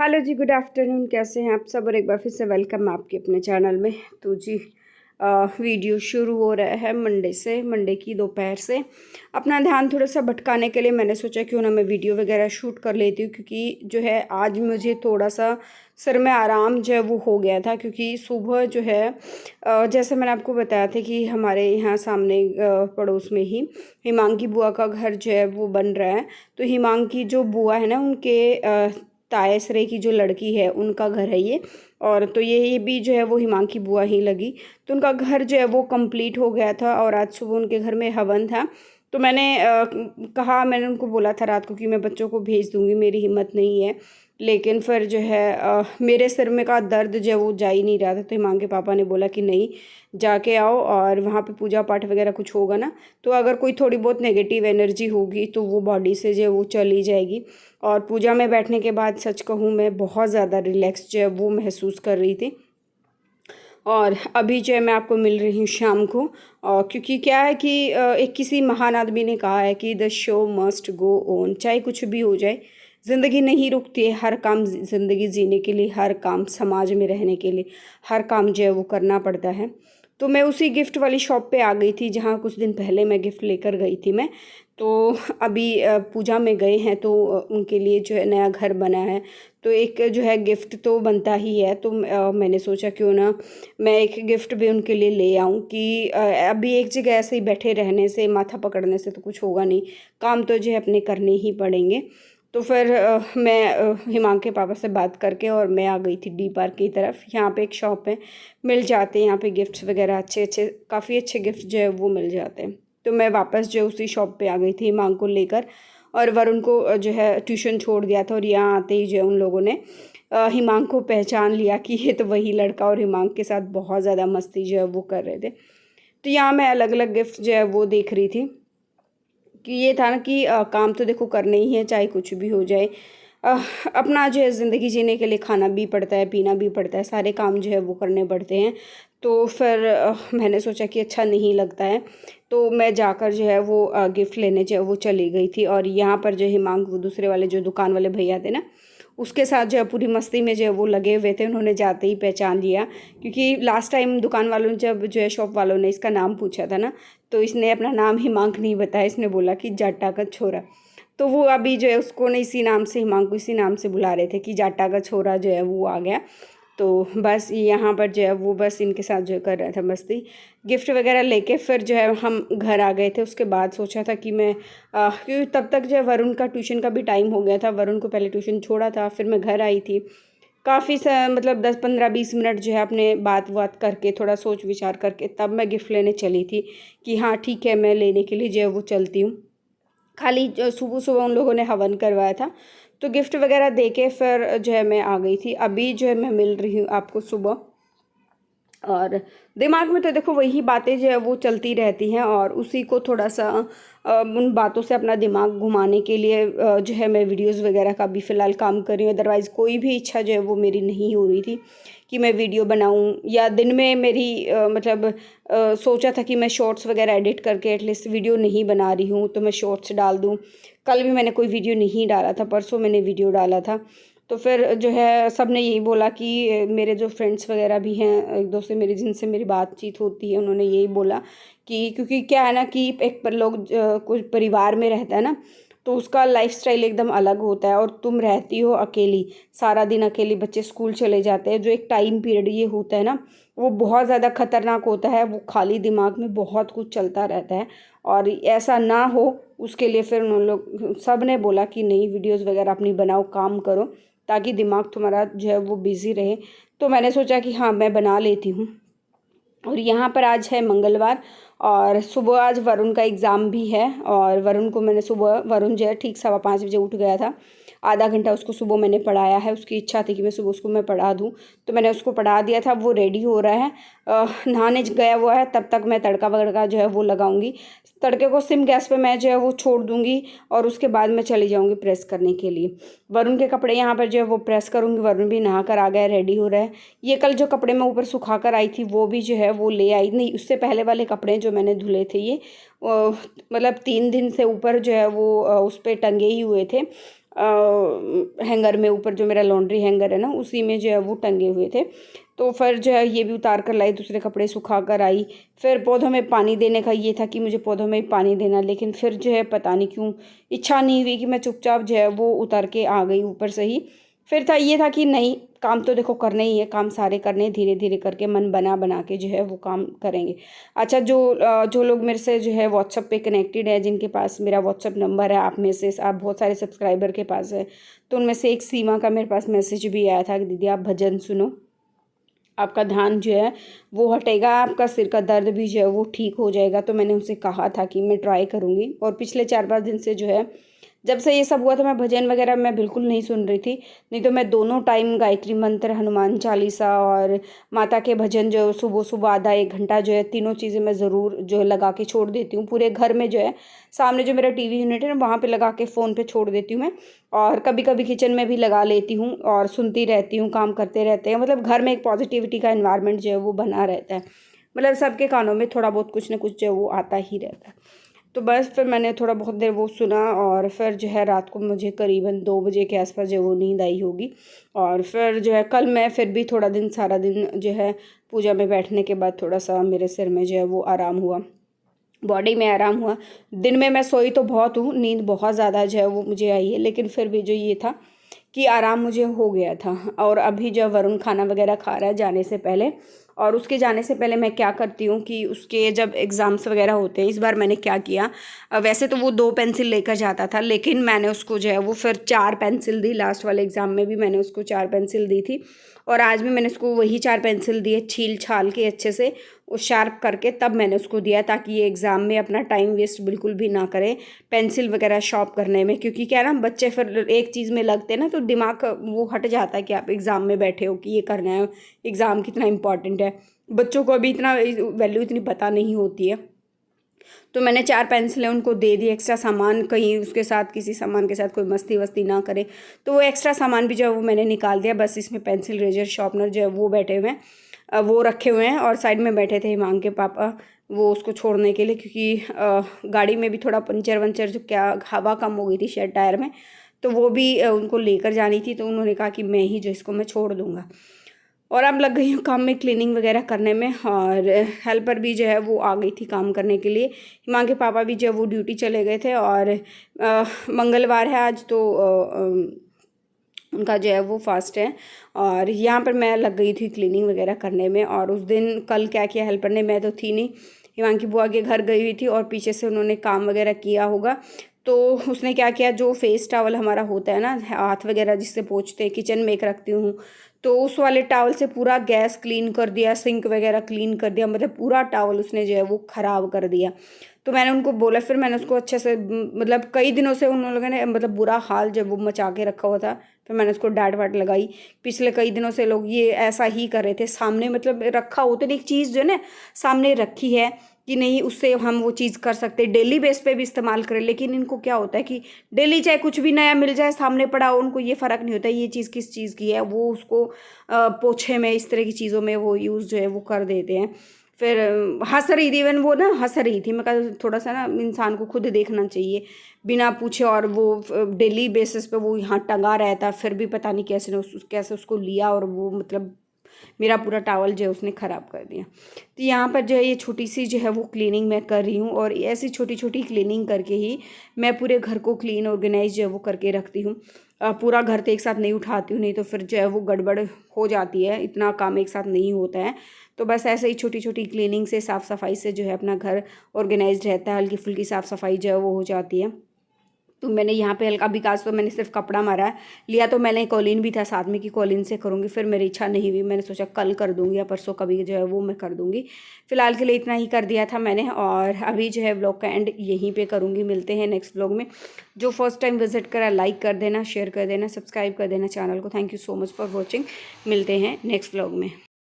Hello जी, good afternoon. कैसे हैं आप सब? और एक बार फिर से वेलकम है आपके अपने चैनल में। तो जी वीडियो शुरू हो रहा है मंडे की दोपहर से। अपना ध्यान थोड़ा सा भटकाने के लिए मैंने सोचा क्यों ना मैं वीडियो वगैरह शूट कर लेती हूँ, क्योंकि जो है आज मुझे थोड़ा सा सर में आराम जो है वो हो गया था। क्योंकि सुबह जो है जैसे मैंने आपको बताया था कि हमारे यहाँ सामने पड़ोस में ही हिमांकी बुआ का घर जो है वो बन रहा है। तो हिमांकी जो बुआ है ना, उनके तायसरे की जो लड़की है उनका घर है ये। और तो ये भी जो है वो हिमांकी बुआ ही लगी। तो उनका घर जो है वो कंप्लीट हो गया था और आज सुबह उनके घर में हवन था। तो मैंने उनको बोला था रात को कि मैं बच्चों को भेज दूंगी, मेरी हिम्मत नहीं है। लेकिन फिर जो है मेरे सिर में का दर्द जो है वो जा ही नहीं रहा था। तो हिमांकी पापा ने बोला कि नहीं, जाके आओ और वहाँ पे पूजा पाठ वगैरह कुछ होगा ना, तो अगर कोई थोड़ी बहुत नेगेटिव एनर्जी होगी तो वो बॉडी से जो है वो चली जाएगी। और पूजा में बैठने के बाद सच कहूँ मैं बहुत ज़्यादा रिलैक्स जो है वो महसूस कर रही थी। और अभी जो है मैं आपको मिल रही हूँ शाम को। और क्योंकि क्या है कि एक किसी महान आदमी ने कहा है कि the show must go on. चाहे कुछ भी हो जाए, ज़िंदगी नहीं रुकती है। हर काम ज़िंदगी जीने के लिए, हर काम समाज में रहने के लिए, हर काम जो है वो करना पड़ता है। तो मैं उसी गिफ्ट वाली शॉप पे आ गई थी जहाँ कुछ दिन पहले मैं गिफ्ट लेकर गई थी मैं। तो अभी पूजा में गए हैं तो उनके लिए जो है नया घर बना है, तो एक जो है गिफ्ट तो बनता ही है। तो मैंने सोचा क्यों ना मैं एक गिफ्ट भी उनके लिए ले आऊं कि अभी एक जगह ऐसे ही बैठे रहने से, माथा पकड़ने से तो कुछ होगा नहीं। काम तो जो है अपने करने ही पड़ेंगे। तो फिर मैं हिमांक के पापा से बात करके और मैं आ गई थी डी पार्क की तरफ। यहाँ पे एक शॉप है, मिल जाते हैं यहाँ पे गिफ्ट्स वगैरह, अच्छे अच्छे काफ़ी अच्छे गिफ्ट जो है वो मिल जाते हैं। तो मैं वापस जो है उसी शॉप पे आ गई थी हिमांक को लेकर। और वरुण को जो है ट्यूशन छोड़ दिया था। और यहाँ आते ही जो है उन लोगों ने हिमांक को पहचान लिया कि ये तो वही लड़का, और हिमांक के साथ बहुत ज़्यादा मस्ती जो है वो कर रहे थे। तो यहाँ मैं अलग अलग गिफ्ट जो है वो देख रही थी कि ये था ना कि काम तो देखो करने ही है, चाहे कुछ भी हो जाए। अ, अपना जो है ज़िंदगी जीने के लिए खाना भी पड़ता है, पीना भी पड़ता है, सारे काम जो है वो करने पड़ते हैं। तो फिर मैंने सोचा कि अच्छा नहीं लगता है, तो मैं जाकर जो है वो गिफ्ट लेने जो है वो चली गई थी। और यहाँ पर जो हिमांक, वो दूसरे वाले जो दुकान वाले भैया थे ना, उसके साथ जो है पूरी मस्ती में जो है वो लगे हुए थे। उन्होंने जाते ही पहचान लिया, क्योंकि लास्ट टाइम दुकान वालों ने जब जो है शॉप वालों ने इसका नाम पूछा था ना, तो इसने अपना नाम हिमांक नहीं बताया, इसने बोला कि जाटा का छोरा। तो वो अभी जो है उसको ना इसी नाम से, हिमांक को इसी नाम से बुला रहे थे कि जाटा का छोरा जो है वो आ गया। तो बस यहाँ पर जो है वो बस इनके साथ जो कर रहा था मस्ती। गिफ्ट वगैरह लेके फिर जो है हम घर आ गए थे। उसके बाद सोचा था कि मैं क्योंकि तब तक जो है वरुण का ट्यूशन का भी टाइम हो गया था। वरुण को पहले ट्यूशन छोड़ा था, फिर मैं घर आई थी। काफ़ी सा मतलब 10-15-20 मिनट जो है अपने बात बात करके, थोड़ा सोच विचार करके तब मैं गिफ्ट लेने चली थी कि हाँ ठीक है, मैं लेने के लिए जो है वो चलती हूँ। खाली सुबह सुबह उन लोगों ने हवन करवाया था, तो गिफ्ट वगैरह दे के फिर जो है मैं आ गई थी। अभी जो है मैं मिल रही हूँ आपको सुबह। और दिमाग में तो देखो वही बातें जो है वो चलती रहती हैं, और उसी को थोड़ा सा उन बातों से अपना दिमाग घुमाने के लिए जो है मैं वीडियोस वगैरह का भी फ़िलहाल काम कर रही हूँ। अदरवाइज़ कोई भी इच्छा जो है वो मेरी नहीं हो रही थी कि मैं वीडियो बनाऊँ। या दिन में मेरी सोचा था कि मैं शॉर्ट्स वगैरह एडिट करके एटलीस्ट वीडियो नहीं बना रही हूँ तो मैं शॉर्ट्स डाल दूँ। कल भी मैंने कोई वीडियो नहीं डाला था, परसों मैंने वीडियो डाला था। तो फिर जो है सब ने यही बोला कि मेरे जो फ्रेंड्स वगैरह भी हैं, एक दो से मेरी जिनसे मेरी बातचीत होती है, उन्होंने यही बोला कि क्योंकि क्या है ना कि एक पर लोग कुछ परिवार में रहता है ना, तो उसका लाइफस्टाइल एकदम अलग होता है। और तुम रहती हो अकेली, सारा दिन अकेली, बच्चे स्कूल चले जाते हैं, जो एक टाइम पीरियड ये होता है ना, वो बहुत ज़्यादा खतरनाक होता है। वो खाली दिमाग में बहुत कुछ चलता रहता है, और ऐसा ना हो उसके लिए फिर उन लोग सब ने बोला कि नहीं, वीडियोज़ वगैरह अपनी बनाओ, काम करो, ताकि दिमाग तुम्हारा जो है वो बिज़ी रहे। तो मैंने सोचा कि हाँ मैं बना लेती हूँ। और यहाँ पर आज है मंगलवार, और सुबह आज वरुण का एग्ज़ाम भी है। और वरुण को मैंने सुबह, वरुण जो है ठीक 5:15 बजे उठ गया था। आधा घंटा उसको सुबह मैंने पढ़ाया है। उसकी इच्छा थी कि मैं सुबह उसको मैं पढ़ा दूँ, तो मैंने उसको पढ़ा दिया था। वो रेडी हो रहा है, नहाने गया हुआ है। तब तक मैं तड़का वड़का जो है वो लगाऊंगी। तड़के को सिम गैस पे मैं जो है वो छोड़ दूंगी, और उसके बाद मैं चली जाऊंगी प्रेस करने के लिए। वरुण के कपड़े यहाँ पर जो है वो प्रेस करूँगी। वरुण भी नहा कर आ गया, रेडी हो रहा है। ये कल जो कपड़े मैं ऊपर सुखा कर आई थी वो भी जो है वो ले आई, नहीं उससे पहले वाले कपड़े जो मैंने धुले थे ये मतलब 3 दिन से ऊपर जो है वो उस पर टंगे ही हुए थे। हैंगर में, ऊपर जो मेरा लॉन्ड्री हैंगर है ना उसी में जो है वो टंगे हुए थे। तो फिर जो है ये भी उतार कर लाई, दूसरे कपड़े सुखा कर आई। फिर पौधों में पानी देने का ये था कि मुझे पौधों में पानी देना, लेकिन फिर जो है पता नहीं क्यों इच्छा नहीं हुई कि मैं चुपचाप जो है वो उतर के आ गई ऊपर से ही। फिर था ये था कि नहीं, काम तो देखो करने ही है, काम सारे करने, धीरे धीरे करके मन बना बना के जो है वो काम करेंगे। अच्छा, जो लोग मेरे से जो है व्हाट्सअप पे कनेक्टेड है, जिनके पास मेरा व्हाट्सअप नंबर है, आप में से आप बहुत सारे सब्सक्राइबर के पास है, तो उनमें से एक सीमा का मेरे पास मैसेज भी आया था कि दीदी आप भजन सुनो, आपका ध्यान जो है वो हटेगा, आपका सिर का दर्द भी जो है वो ठीक हो जाएगा। तो मैंने उनसे कहा था कि मैं ट्राई करूँगी। और पिछले 4-5 दिन से जो है, जब से ये सब हुआ था, मैं भजन वगैरह मैं बिल्कुल नहीं सुन रही थी। नहीं तो मैं दोनों टाइम गायत्री मंत्र, हनुमान चालीसा और माता के भजन जो सुबह सुबह आधा 1 घंटा जो है, तीनों चीज़ें मैं ज़रूर जो है लगा के छोड़ देती हूँ। पूरे घर में जो है, सामने जो मेरा टीवी यूनिट है ना, वहाँ पे लगा के फ़ोन पे छोड़ देती हूँ मैं। और कभी कभी किचन में भी लगा लेती हूँ और सुनती रहती हूँ, काम करते रहते हैं। मतलब घर में एक पॉजिटिविटी का एनवायरनमेंट जो है वो बना रहता है। मतलब सबके कानों में थोड़ा बहुत कुछ ना कुछ जो है वो आता ही रहता है। तो बस फिर मैंने थोड़ा बहुत देर वो सुना, और फिर जो है रात को मुझे करीबन 2 बजे के आसपास जो है वो नींद आई होगी। और फिर जो है कल मैं फिर भी थोड़ा दिन, सारा दिन जो है पूजा में बैठने के बाद थोड़ा सा मेरे सिर में जो है वो आराम हुआ, बॉडी में आराम हुआ। दिन में मैं सोई तो बहुत हूँ, नींद बहुत ज़्यादा जो है वो मुझे आई है, लेकिन फिर भी जो ये था कि आराम मुझे हो गया था। और अभी जब वरुण खाना वगैरह खा रहा है जाने से पहले, और उसके जाने से पहले मैं क्या करती हूँ कि उसके जब एग्ज़ाम्स वगैरह होते हैं, इस बार मैंने क्या किया, वैसे तो वो 2 पेंसिल लेकर जाता था, लेकिन मैंने उसको जो है वो फिर 4 पेंसिल दी। लास्ट वाले एग्ज़ाम में भी मैंने उसको 4 पेंसिल दी थी, और आज भी मैंने उसको वही 4 पेंसिल दिए, छील छाल के अच्छे से वो शार्प करके तब मैंने उसको दिया, ताकि ये एग्ज़ाम में अपना टाइम वेस्ट बिल्कुल भी ना करे पेंसिल वगैरह शार्प करने में। क्योंकि क्या ना, बच्चे फिर एक चीज़ में लगते हैं ना, तो दिमाग वो हट जाता है कि आप एग्ज़ाम में बैठे हो, कि ये करना है, एग्ज़ाम कितना इंपॉर्टेंट है। बच्चों को अभी इतना वैल्यू इतनी पता नहीं होती है। तो मैंने 4 पेंसिलें उनको दे दी, एक्स्ट्रा सामान, कहीं उसके साथ किसी सामान के साथ कोई मस्ती वस्ती ना करे, तो वो एक्स्ट्रा सामान भी जो है वो मैंने निकाल दिया। बस इसमें पेंसिल, रेजर, शार्पनर जो है वो बैठे हुए हैं, वो रखे हुए हैं। और साइड में बैठे थे हिमांग के पापा, वो उसको छोड़ने के लिए, क्योंकि गाड़ी में भी थोड़ा पंचर वंचर, जो क्या हवा कम हो गई थी शायद टायर में, तो वो भी उनको लेकर जानी थी। तो उन्होंने कहा कि मैं ही जो इसको मैं छोड़ दूँगा। और अब लग गई हूँ काम में, क्लीनिंग वगैरह करने में। और हेल्पर भी जो है वो आ गई थी काम करने के लिए। हिमांग के पापा भी जो है वो ड्यूटी चले गए थे, और मंगलवार है आज, तो उनका जो है वो फास्ट है। और यहाँ पर मैं लग गई थी क्लीनिंग वगैरह करने में। और उस दिन कल क्या किया हेल्पर ने, मैं तो थी नहीं, हिमांग की बुआ के घर गई हुई थी, और पीछे से उन्होंने काम वगैरह किया होगा। तो उसने क्या किया, जो फेस टॉवल हमारा होता है ना, हाथ वगैरह जिससे पोंछते हैं, किचन में एक रखती हूँ, तो उस वाले टॉवल से पूरा गैस क्लीन कर दिया, सिंक वगैरह क्लीन कर दिया, मतलब पूरा टॉवल उसने जो है वो ख़राब कर दिया। तो मैंने उनको बोला, फिर मैंने उसको अच्छे से, मतलब कई दिनों से उन लोगों ने मतलब बुरा हाल जब वो मचा के रखा हुआ था, फिर मैंने उसको डांट वाट लगाई। पिछले कई दिनों से लोग ये ऐसा ही कर रहे थे, सामने मतलब रखा होता है, एक चीज़ जो है ना सामने रखी है कि नहीं, उससे हम वो चीज़ कर सकते, डेली बेस पे भी इस्तेमाल करें। लेकिन इनको क्या होता है कि डेली चाहे कुछ भी नया मिल जाए, सामने पड़ा हो, उनको ये फ़र्क नहीं होता ये चीज़ किस चीज़ की है, वो उसको पोछे में, इस तरह की चीज़ों में वो यूज़ जो है वो कर देते हैं। फिर हंस रही थी, इवन वो ना हंस रही थी। मैं कहा थोड़ा सा ना इंसान को खुद देखना चाहिए बिना पूछे, और वो डेली बेसिस पे वो यहाँ टंगा रहता, फिर भी पता नहीं कैसे उसको लिया, और वो मतलब मेरा पूरा टॉवल जो है उसने ख़राब कर दिया। तो यहाँ पर जो है ये छोटी सी जो है वो क्लीनिंग मैं कर रही हूँ, और ऐसी छोटी छोटी क्लीनिंग करके ही मैं पूरे घर को क्लीन ऑर्गेनाइज जो है वो करके रखती हूँ। पूरा घर तो एक साथ नहीं उठाती हूँ, नहीं तो फिर जो है वो गड़बड़ हो जाती है, इतना काम एक साथ नहीं होता है। तो बस ऐसे ही छोटी छोटी क्लीनिंग से, साफ़ सफाई से जो है अपना घर ऑर्गेनाइज रहता है, हल्की फुल्की साफ़ सफाई जो है वो हो जाती है। तो मैंने यहाँ पे हल्का विकास, तो मैंने सिर्फ कपड़ा मारा है, लिया तो मैंने कॉलिन भी था साथ में कि कॉलिन से करूँगी, फिर मेरी इच्छा नहीं हुई, मैंने सोचा कल कर दूँगी या परसों कभी जो है वो मैं कर दूँगी। फिलहाल के लिए इतना ही कर दिया था मैंने, और अभी जो है व्लॉग का एंड यहीं पे करूँगी। मिलते हैं नेक्स्ट व्लॉग में। जो फर्स्ट टाइम विजिट करा, लाइक कर देना, शेयर कर देना, सब्सक्राइब कर देना चैनल को। Thank you so much for watching. मिलते हैं नेक्स्ट व्लॉग में।